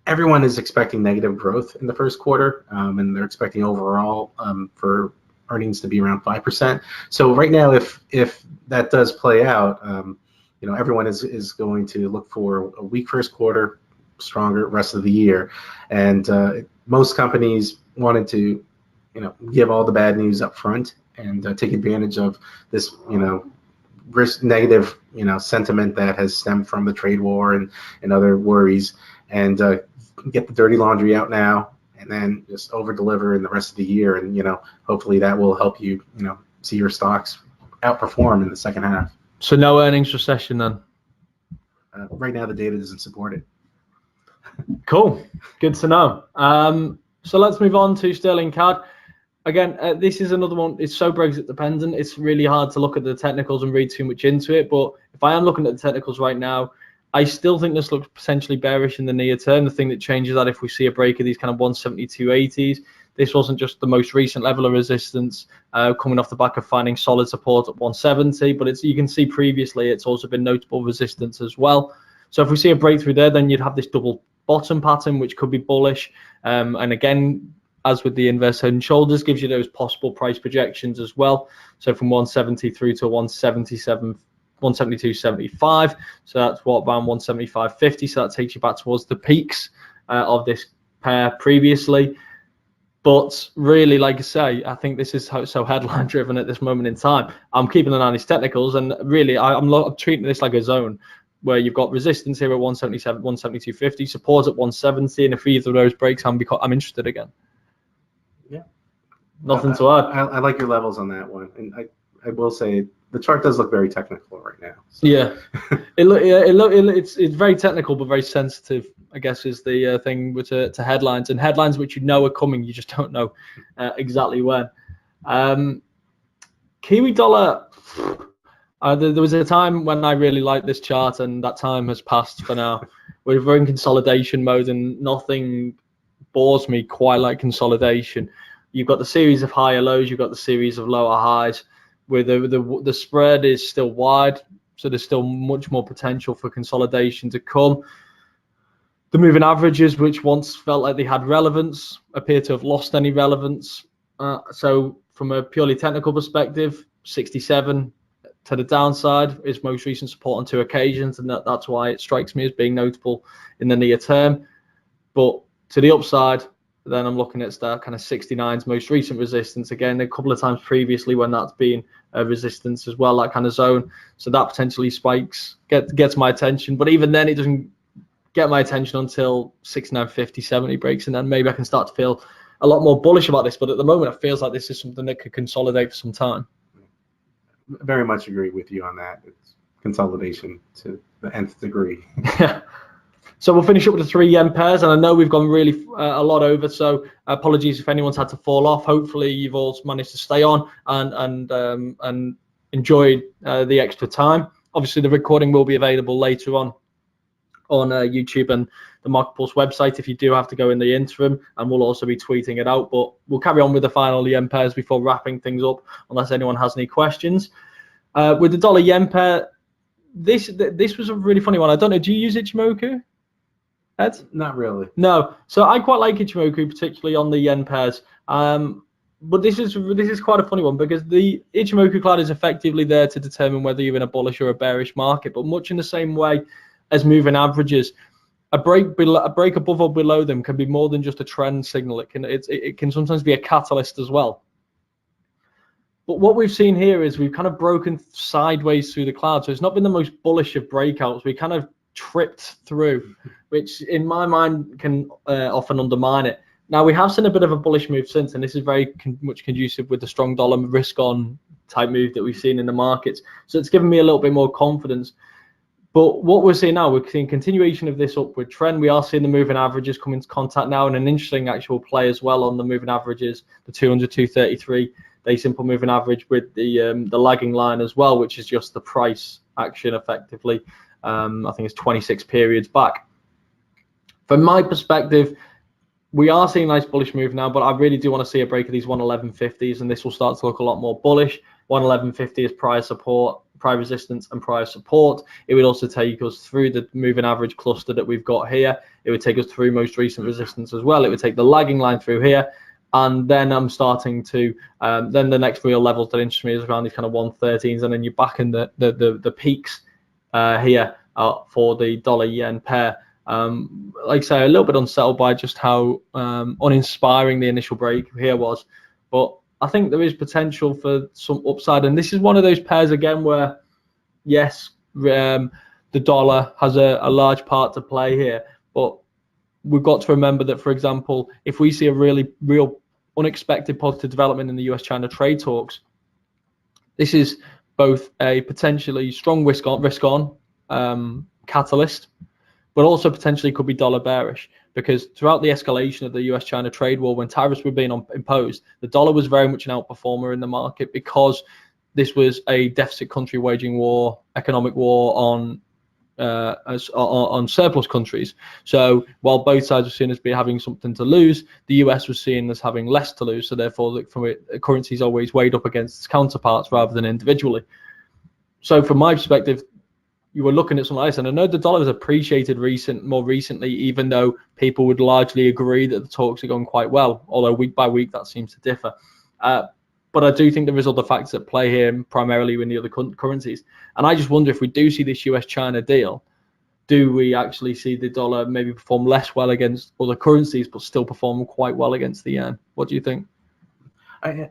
everyone is expecting negative growth in the first quarter, and they're expecting overall for earnings to be around 5%. So right now, if that does play out, everyone is going to look for a weak first quarter, stronger rest of the year, and most companies wanted to give all the bad news up front and take advantage of this, risk negative, sentiment that has stemmed from the trade war and other worries, and get the dirty laundry out now, and then just over deliver in the rest of the year, and hopefully that will help you, see your stocks outperform in the second half. So no earnings recession then? Right now the data doesn't support it. Cool, good to know. So let's move on to sterling CAD. Again, this is another one. It's so Brexit dependent. It's really hard to look at the technicals and read too much into it. But if I am looking at the technicals right now, I still think this looks potentially bearish in the near term. The thing that changes that if we see a break of these kind of 172.80s. This wasn't just the most recent level of resistance coming off the back of finding solid support at 170, but you can see previously it's also been notable resistance as well. So if we see a breakthrough there, then you'd have this double bottom pattern, which could be bullish. And again, as with the inverse head and shoulders, gives you those possible price projections as well. So from 170 through to 177, 172.75. So that's what, around 175.50. So that takes you back towards the peaks of this pair previously. But really, like I say, I think this is so headline driven at this moment in time. I'm keeping an eye on these technicals, and really I'm treating this like a zone where you've got resistance here at 177, 172.50, support at 170, and if either of those breaks, I'm interested again. Yeah. Nothing to add. I like your levels on that one, and I will say the chart does look very technical right now. So. Yeah, it's very technical but very sensitive, I guess, is the thing with to headlines, and headlines which are coming, you just don't know exactly when. Kiwi dollar. There was a time when I really liked this chart, and that time has passed for now. We're in consolidation mode, and nothing bores me quite like consolidation. You've got the series of higher lows, you've got the series of lower highs, where the spread is still wide, so there's still much more potential for consolidation to come. The moving averages, which once felt like they had relevance, appear to have lost any relevance. So from a purely technical perspective, 67 to the downside is most recent support on 2 occasions, and that's why it strikes me as being notable in the near term. But to the upside, then I'm looking at that kind of 69's most recent resistance again, a couple of times previously when that's been a resistance as well, that kind of zone. So that potentially spikes, gets my attention, but even then it doesn't get my attention until 69.50, 70 breaks, and then maybe I can start to feel a lot more bullish about this. But at the moment, it feels like this is something that could consolidate for some time. Very much agree with you on that. It's consolidation to the nth degree. So we'll finish up with the 3 yen pairs, and I know we've gone really a lot over, so apologies if anyone's had to fall off. Hopefully you've all managed to stay on and enjoyed the extra time. Obviously the recording will be available later on YouTube and the MarketPulse website if you do have to go in the interim, and we'll also be tweeting it out. But we'll carry on with the final yen pairs before wrapping things up, unless anyone has any questions. With the dollar yen pair, this was a really funny one. I don't know, do you use Ichimoku, Ed? Not really. No. So I quite like Ichimoku, particularly on the yen pairs. But this is quite a funny one, because the Ichimoku cloud is effectively there to determine whether you're in a bullish or a bearish market. But much in the same way as moving averages, a break above or below them can be more than just a trend signal. It can sometimes be a catalyst as well. But what we've seen here is we've kind of broken sideways through the cloud. So it's not been the most bullish of breakouts. We kind of tripped through, which in my mind can often undermine it. Now, we have seen a bit of a bullish move since, and this is very much conducive with the strong dollar risk on type move that we've seen in the markets. So it's given me a little bit more confidence. But what we're seeing now, we're seeing continuation of this upward trend. We are seeing the moving averages come into contact now, and an interesting actual play as well on the moving averages, the 200, 233 day simple moving average with the lagging line as well, which is just the price action effectively. I think it's 26 periods back. From my perspective, we are seeing a nice bullish move now, but I really do want to see a break of these 111.50s, and this will start to look a lot more bullish. 111.50 is prior support, prior resistance, and prior support. It would also take us through the moving average cluster that we've got here. It would take us through most recent resistance as well. It would take the lagging line through here, and then I'm starting to then the next real levels that interest me is around these kind of 113s, and then you're back in the peaks here for the dollar yen pair. Like I say, a little bit unsettled by just how uninspiring the initial break here was. but I think there is potential for some upside. And this is one of those pairs again where, yes, the dollar has a large part to play here, but we've got to remember that, for example, if we see a real unexpected positive development in the US-China trade talks, this is both a potentially strong risk-on catalyst, but also potentially could be dollar bearish, because throughout the escalation of the US-China trade war, when tariffs were being imposed, the dollar was very much an outperformer in the market, because this was a deficit country waging war, economic war on surplus countries. So while both sides were seen as having something to lose, the US was seen as having less to lose. So therefore, from it, currency is always weighed up against its counterparts rather than individually. So from my perspective, you were looking at something like this, and I know the dollar has appreciated more recently, even though people would largely agree that the talks are going quite well, although week by week that seems to differ. But I do think there is other factors at play here, primarily in the other currencies. And I just wonder, if we do see this US-China deal, do we actually see the dollar maybe perform less well against other currencies, but still perform quite well against the yen? What do you think?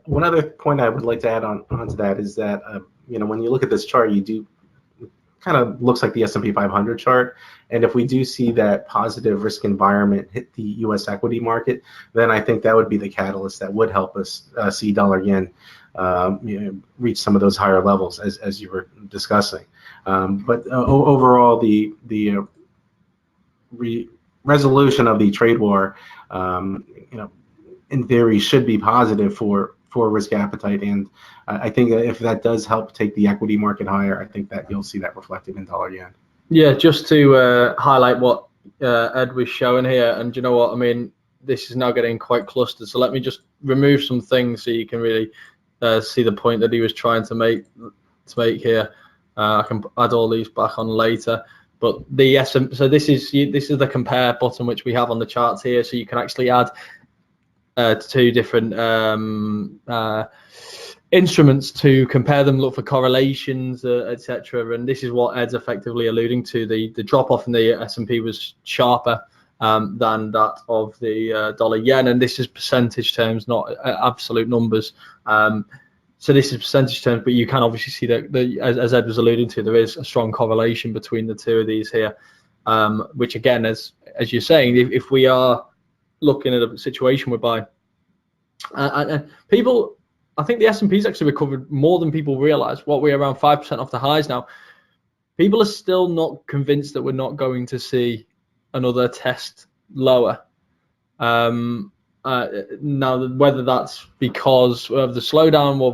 One other point I would like to add onto that is that, when you look at this chart, kind of looks like the S&P 500 chart. And if we do see that positive risk environment hit the U.S. equity market, then I think that would be the catalyst that would help us see dollar yen reach some of those higher levels, as you were discussing. But overall, the resolution of the trade war, in theory, should be positive for risk appetite, and I think that if that does help take the equity market higher, I think that you'll see that reflected in dollar yen. Yeah, just to highlight what Ed was showing here, and you know what I mean, this is now getting quite clustered, so let me just remove some things so you can really see the point that he was trying to make here. I can add all these back on later, but the so this is the compare button which we have on the charts here, so you can actually add two different instruments to compare them, look for correlations, etc. And this is what Ed's effectively alluding to. The drop off in the S&P was sharper than that of the dollar yen, and this is percentage terms, not absolute numbers. So this is percentage terms, but you can obviously see that as Ed was alluding to, there is a strong correlation between the two of these here, which again, as you're saying, if we are looking at a situation whereby people, I think the S&P's actually recovered more than people realize. What we're around 5% off the highs now. People are still not convinced that we're not going to see another test lower. Now, whether that's because of the slowdown or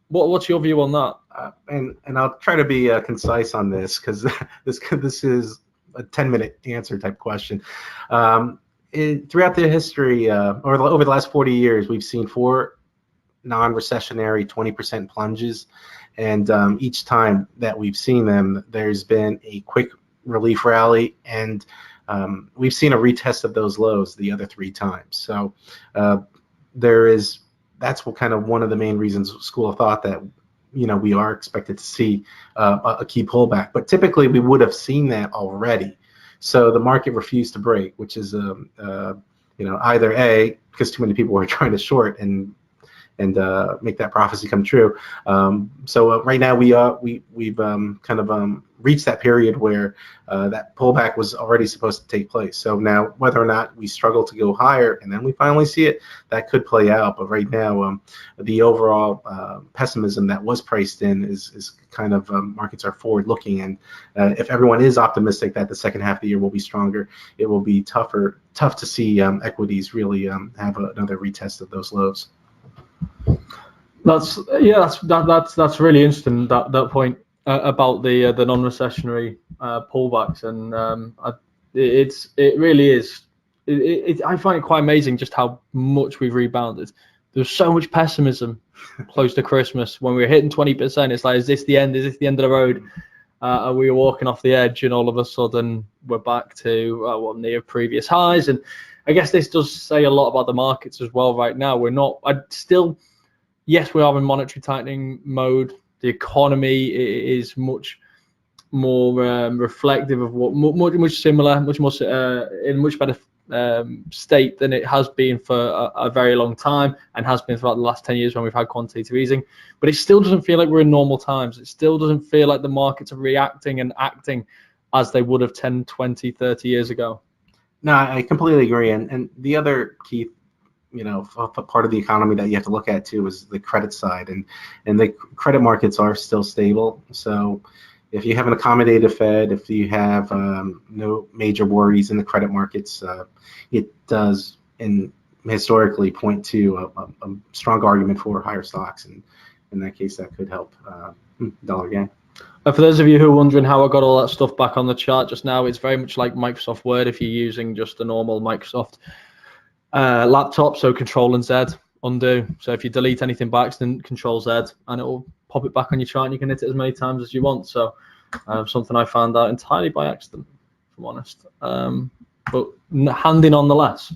what's your view on that? And I'll try to be concise on this, because this is a 10-minute answer type question. Throughout the history, or over the last 40 years, we've seen 4 non-recessionary 20% plunges, and each time that we've seen them, there's been a quick relief rally, and we've seen a retest of those lows the other 3 times. So that's what kind of one of the main reasons school of thought that we are expected to see a key pullback, but typically we would have seen that already. So the market refused to break, which is either A, because too many people were trying to short and make that prophecy come true. So right now we've kind of reached that period where that pullback was already supposed to take place. So now whether or not we struggle to go higher and then we finally see it, that could play out. But right now the overall pessimism that was priced in is kind of markets are forward looking, and if everyone is optimistic that the second half of the year will be stronger, it will be tough to see equities really have another retest of those lows. That's really interesting, that point about the non-recessionary pullbacks, and it really is. I find it quite amazing just how much we've rebounded. There was so much pessimism close to Christmas when we were hitting 20%. It's like, is this the end? Is this the end of the road? And we were walking off the edge, and all of a sudden we're back to near previous highs. And I guess this does say a lot about the markets as well right now. Yes, we are in monetary tightening mode. The economy is much more reflective of what much similar, much more in much better state than it has been for a very long time, and has been throughout the last 10 years when we've had quantitative easing. But it still doesn't feel like we're in normal times. It still doesn't feel like the markets are reacting and acting as they would have 10, 20, 30 years ago. No, I completely agree. And the other key, part of the economy that you have to look at too is the credit side, and the credit markets are still stable. So if you have an accommodative Fed, if you have no major worries in the credit markets, it does historically point to a strong argument for higher stocks, and in that case, that could help dollar gain. For those of you who are wondering how I got all that stuff back on the chart just now, it's very much like Microsoft Word if you're using just a normal Microsoft laptop. So Control and Z, undo. So if you delete anything by accident, Control Z, and it will pop it back on your chart, and you can hit it as many times as you want. So something I found out entirely by accident, if I'm honest, but handy nonetheless.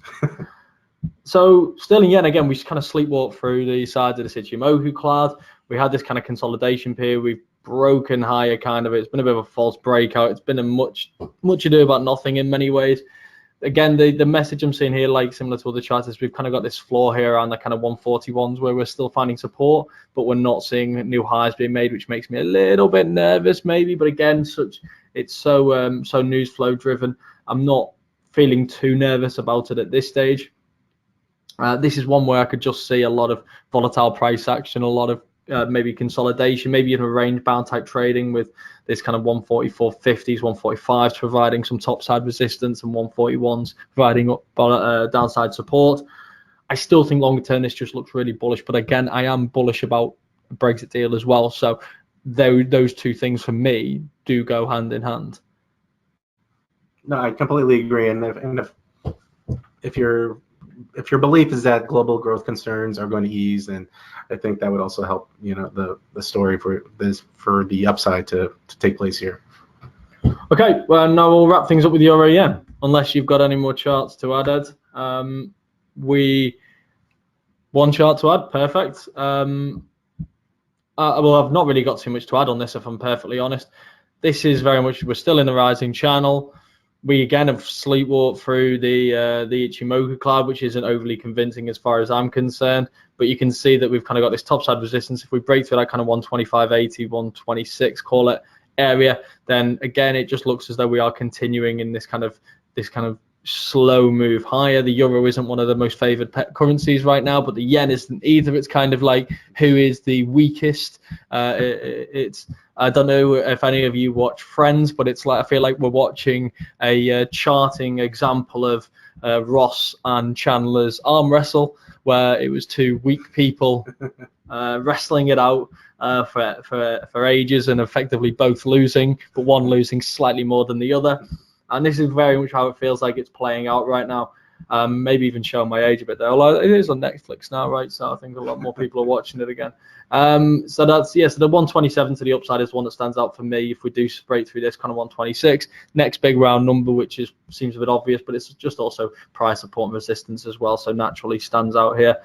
So sterling yen, again, we kind of sleepwalked through the sides of the Ichimoku cloud. We had this kind of consolidation period. We've broken higher kind of. It's been a bit of a false breakout. It's been a much ado about nothing in many ways. Again, the message I'm seeing here, like similar to other charts, is we've kind of got this floor here around the kind of 141s where we're still finding support, but we're not seeing new highs being made, which makes me a little bit nervous maybe. But again, it's so news flow driven. I'm not feeling too nervous about it at this stage. This is one where I could just see a lot of volatile price action, a lot of maybe consolidation, maybe even a range bound type trading with this kind of 144.50s, 145s providing some top side resistance, and 141s providing downside support. I still think longer term this just looks really bullish, but again, I am bullish about the Brexit deal as well. So those two things for me do go hand in hand. No, I completely agree. And if your belief is that global growth concerns are going to ease, then I think that would also help, the story for the upside to take place here. Okay, well, now we'll wrap things up with Euro yen, unless you've got any more charts to add, Ed. One chart to add, perfect. Well, I've not really got too much to add on this, if I'm perfectly honest. This is very much, we're still in the rising channel. We again have sleepwalked through the Ichimoku cloud, which isn't overly convincing as far as I'm concerned. But you can see that we've kind of got this topside resistance. If we break through that kind of 125.80, 126, call it, area, then again it just looks as though we are continuing in this kind of slow move higher. The euro isn't one of the most favored currencies right now, but the yen isn't either. It's kind of like, who is the weakest? It's I don't know if any of you watch Friends, but it's like, I feel like we're watching a charting example of Ross and Chandler's arm wrestle, where it was two weak people wrestling it out for ages, and effectively both losing, but one losing slightly more than the other. And this is very much how it feels like it's playing out right now. Maybe even showing my age a bit there. Although it is on Netflix now, right? So I think a lot more people are watching it again. So that's, yeah, so the 127 to the upside is one that stands out for me. If we do break through this kind of 126, next big round number, which seems a bit obvious, but it's just also price support and resistance as well. So naturally stands out here.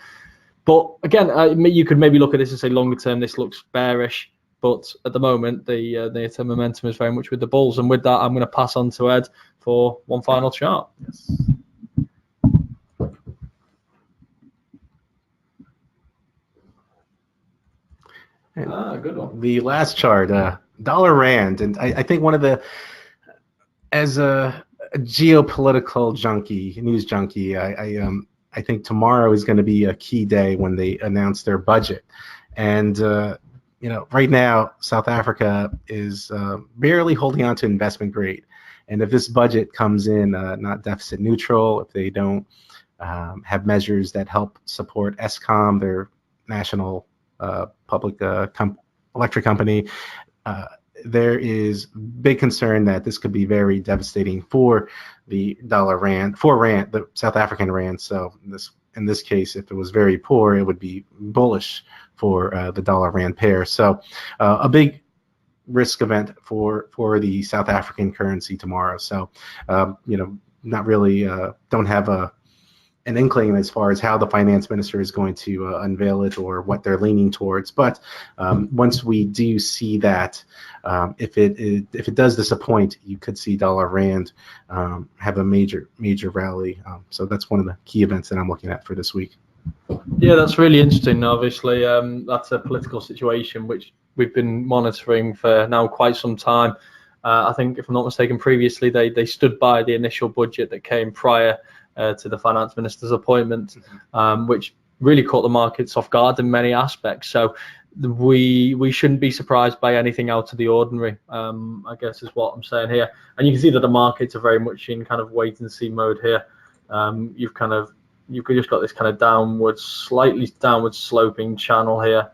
But again, you could maybe look at this and say longer term, this looks bearish. But at the moment, the momentum is very much with the bulls. And with that, I'm going to pass on to Ed for one final chart. Yes. Good one. The last chart, dollar rand, and I think one of the, as a geopolitical junkie, news junkie, I think tomorrow is going to be a key day when they announce their budget, and right now South Africa is barely holding on to investment grade, and if this budget comes in not deficit neutral, if they don't have measures that help support Eskom, their national public electric company, there is big concern that this could be very devastating for the the South African rand. So in this case, if it was very poor, it would be bullish for the dollar rand pair. So a big risk event for the South African currency tomorrow. So not really don't have a an inkling as far as how the finance minister is going to unveil it or what they're leaning towards. But once we do see that, if it does disappoint, you could see dollar rand have a major rally. So that's one of the key events that I'm looking at for this week. Yeah, that's really interesting. Obviously, that's a political situation which we've been monitoring for now quite some time. I think, if I'm not mistaken, previously they stood by the initial budget that came prior to the finance minister's appointment, which really caught the markets off guard in many aspects. So we shouldn't be surprised by anything out of the ordinary, I guess is what I'm saying here. And you can see that the markets are very much in kind of wait and see mode here. You've just got this kind of slightly downward sloping channel here,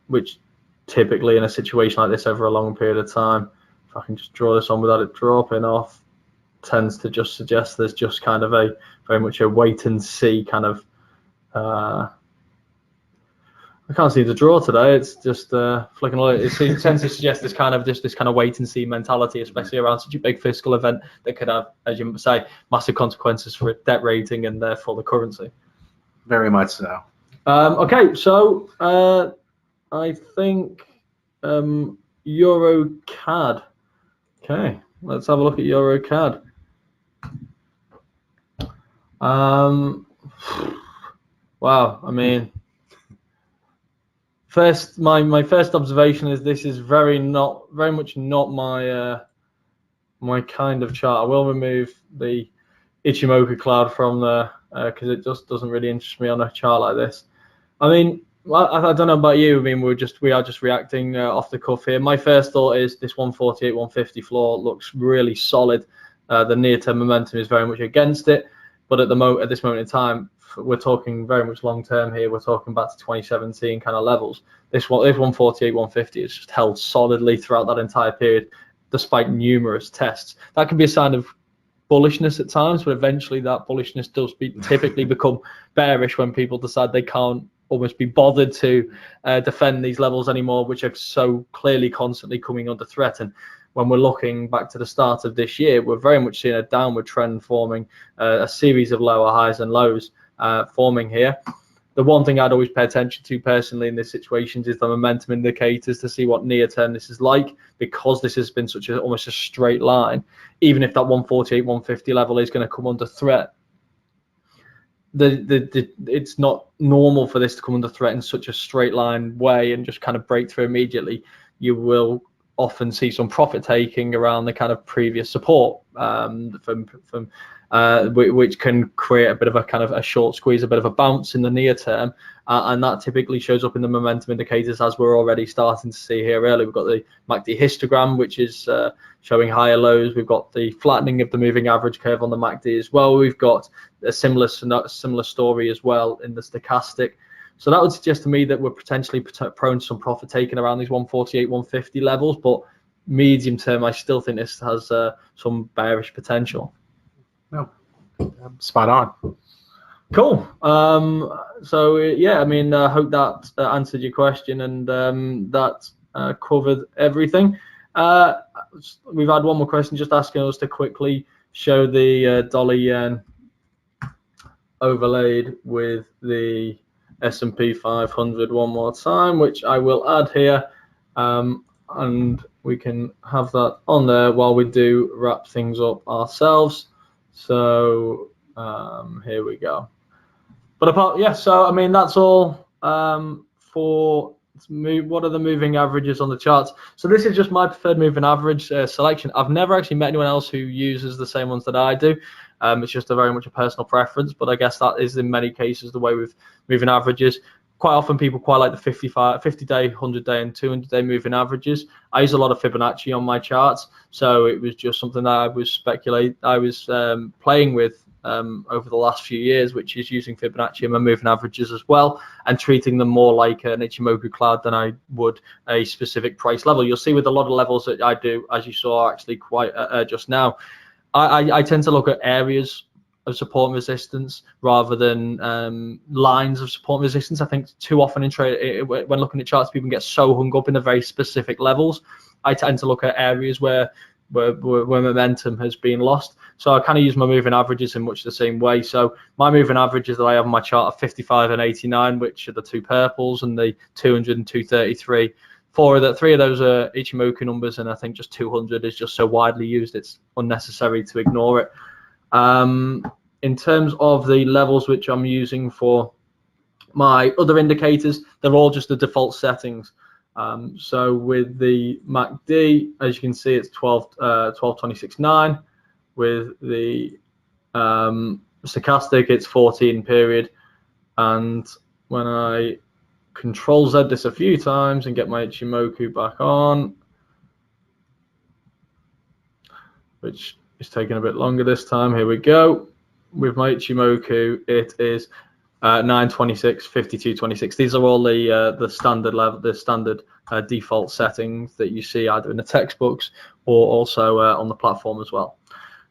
which typically in a situation like this over a long period of time, if I can just draw this on without it dropping off, tends to just suggest there's just kind of a very much a wait and see kind of I can't see the draw today. It's just flicking away. It tends to suggest this kind of wait and see mentality, especially around such a big fiscal event that could have, as you say, massive consequences for debt rating and therefore the currency. Very much so. Okay, so I think EUROCAD. Okay, let's have a look at EUROCAD. Wow, I mean, my first observation is this is very much not my my kind of chart. I will remove the Ichimoku cloud from there because it just doesn't really interest me on a chart like this. I mean, I don't know about you. I mean, we are just reacting off the cuff here. My first thought is this 148, 150 floor looks really solid. The near-term momentum is very much against it, but at this moment in time, we're talking very much long-term here. We're talking back to 2017 kind of levels. This 148, 150 is just held solidly throughout that entire period, despite numerous tests. That can be a sign of bullishness at times, but eventually that bullishness does typically become bearish when people decide they can't almost be bothered to defend these levels anymore, which are so clearly constantly coming under threat. And when we're looking back to the start of this year, we're very much seeing a downward trend forming, a series of lower highs and lows forming here. The one thing I'd always pay attention to personally in these situations is the momentum indicators to see what near term this is like, because this has been such almost a straight line. Even if that 148, 150 level is going to come under threat, it's not normal for this to come under threat in such a straight line way and just kind of break through immediately. You will often see some profit taking around the kind of previous support which can create a bit of a kind of a short squeeze, a bit of a bounce in the near term, and that typically shows up in the momentum indicators, as we're already starting to see here early. We've got the MACD histogram, which is showing higher lows. We've got the flattening of the moving average curve on the MACD as well. We've got a similar story as well in the stochastic. So that would suggest to me that we're potentially prone to some profit taking around these 148, 150 levels, but medium term, I still think this has some bearish potential. No, spot on. Cool. So yeah, I mean, I hope that answered your question, and that covered everything. We've had one more question just asking us to quickly show the dollar yen overlaid with the S&P 500 one more time, which I will add here, and we can have that on there while we do wrap things up ourselves. So here we go. But so I mean, that's all for what are the moving averages on the charts. So this is just my preferred moving average selection. I've never actually met anyone else who uses the same ones that I do. It's just very much a personal preference, but I guess that is in many cases the way with moving averages. Quite often people quite like the 50-day, 100-day and 200-day moving averages. I use a lot of Fibonacci on my charts, so it was just something that I was playing with over the last few years, which is using Fibonacci and my moving averages as well, and treating them more like an Ichimoku cloud than I would a specific price level. You'll see with a lot of levels that I do, as you saw actually quite just now, I tend to look at areas of support and resistance rather than lines of support and resistance. I think too often in trade, when looking at charts, people get so hung up in the very specific levels. I tend to look at areas where where momentum has been lost. So I kind of use my moving averages in much the same way. So my moving averages that I have on my chart are 55 and 89, which are the two purples, and the 200 and 233. Three of those are Ichimoku numbers, and I think just 200 is just so widely used it's unnecessary to ignore it. In terms of the levels which I'm using for my other indicators, they're all just the default settings. So with the MACD, as you can see, it's 12.26.9. With the stochastic, it's 14 period. And when I Control Z this a few times and get my Ichimoku back on, which is taking a bit longer this time. Here we go. With my Ichimoku, it is 926, 5226. These are all the standard level, the standard default settings that you see either in the textbooks or also on the platform as well.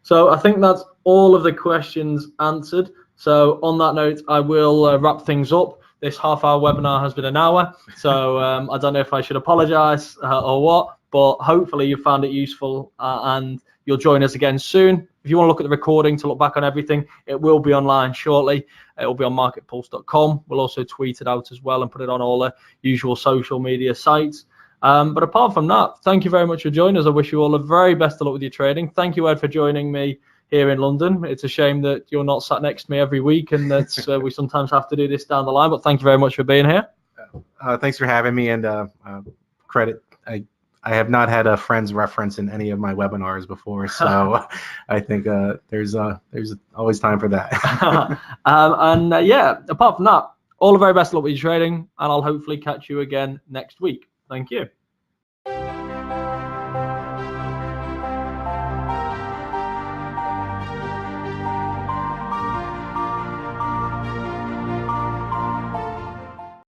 So I think that's all of the questions answered. So on that note, I will wrap things up. This half-hour webinar has been an hour, so I don't know if I should apologize or what, but hopefully you found it useful and you'll join us again soon. If you want to look at the recording to look back on everything, it will be online shortly. It will be on MarketPulse.com. We'll also tweet it out as well and put it on all the usual social media sites. But apart from that, thank you very much for joining us. I wish you all the very best of luck with your trading. Thank you, Ed, for joining me here in London. It's a shame that you're not sat next to me every week and that we sometimes have to do this down the line, but thank you very much for being here. Thanks for having me, and credit. I have not had a friend's reference in any of my webinars before, so I think there's always time for that. Yeah, apart from that, all the very best of luck with your trading, and I'll hopefully catch you again next week. Thank you.